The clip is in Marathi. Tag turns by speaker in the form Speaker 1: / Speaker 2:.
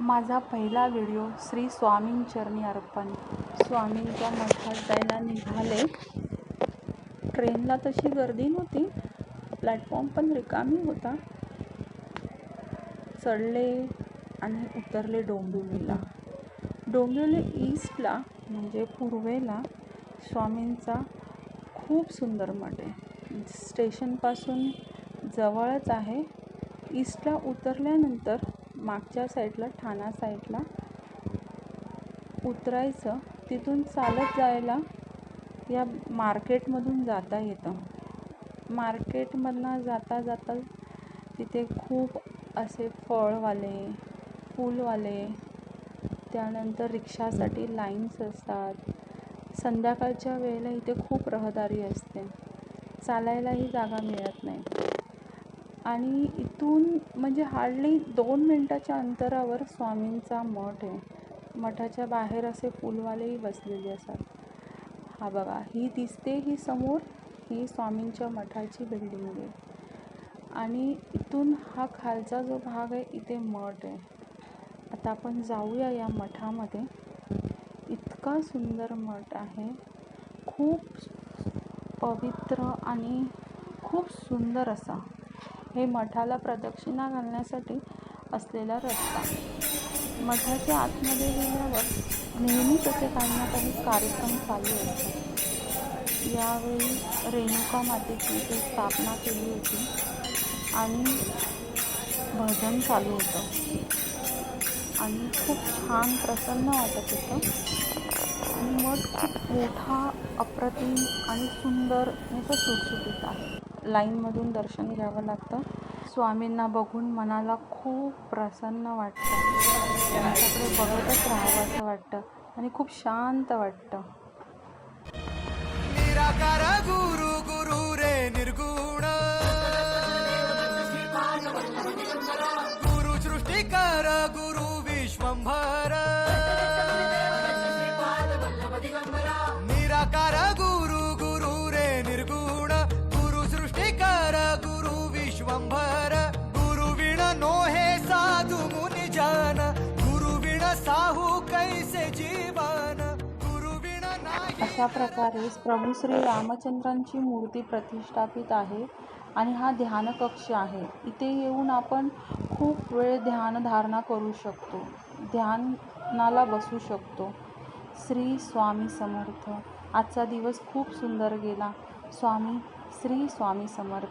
Speaker 1: माझा पहिला व्हिडिओ श्री स्वामींचरणी अर्पण. स्वामींच्या मठात जायला निघाले. ट्रेनला तशी गर्दी नव्हती, प्लॅटफॉर्म पण रिकामी होता. चढले आणि उतरले डोंबिवलीला. डोंबिवली ईस्टला म्हणजे पूर्वेला स्वामींचा खूप सुंदर मठ आहे. स्टेशनपासून जवळच आहे. ईस्टला उतरल्यानंतर मागच्या साईडला ठाणा साईडला उतरायचं. तिथून चालत जायला या मार्केटमधून जाता येतं. मार्केटमधनं जाता जाता तिथे खूप असे फळवाले, फूलवाले, त्यानंतर रिक्षासाठी लाईन्स असतात. संध्याकाळच्या वेळेला इथे खूप रहदारी असते. चालायलाही जागा मिळत नाही. आणि इथून म्हणजे हार्डली 2 मिनिटाच्या अंतरावर स्वामींचा मठ आहे. मठाच्या बाहेर असे फुलवालेही बसलेले असतात. हा बघा, ही दिसते ही समोर, ही स्वामींच्या मठाची बिल्डिंग आहे. आणि इथून हा खालचा जो भाग आहे इथे मठ आहे. आता आपण जाऊया या मठामध्ये. इतका सुंदर मठ आहे, खूप पवित्र आणि खूप सुंदर असा. हे मठाला प्रदक्षिणा घालण्यासाठी असलेला रस्ता. मठाच्या आतमध्ये गेल्यावर नेहमीच असे काही ना काही कार्यक्रम चालू असतात. यावेळी रेणुका मातेची इथे स्थापना केली होती आणि भजन चालू होतं आणि खूप छान प्रसन्न वाटत होतं. आणि मठ खूप मोठा, अप्रतिम आणि सुंदर असं सुटसुटीत आहे. लाईनमधून दर्शन घ्यावं लागतं. स्वामींना बघून मनाला खूप प्रसन्न वाटतं. त्यांच्याकडे बघतच राहावं असं वाटतं आणि खूप शांत वाटतं.
Speaker 2: निराकार गुरु गुरु रे निर्गुण, गुरु सृष्टिकर गुरु विश्वंभर. निराकार गुरु गुरु रे निर्गुण, गुरु सृष्टिकर गुरु विश्वंभर. गुरु विण नोहे साधु मुनि जन, गुरु विण साहू कैसे जीवन. गुरु विण नाही.
Speaker 1: अशा प्रकारे प्रभू श्री रामचंद्रांची मूर्ती प्रतिष्ठापित आहे आणि हा ध्यान कक्ष आहे. इथे येऊन आपण खूप वेळ ध्यानधारणा करू शकतो, ध्यानाला बसू शकतो. श्री स्वामी समर्थ. आजचा दिवस खूप सुंदर गेला. श्री स्वामी समर्थ.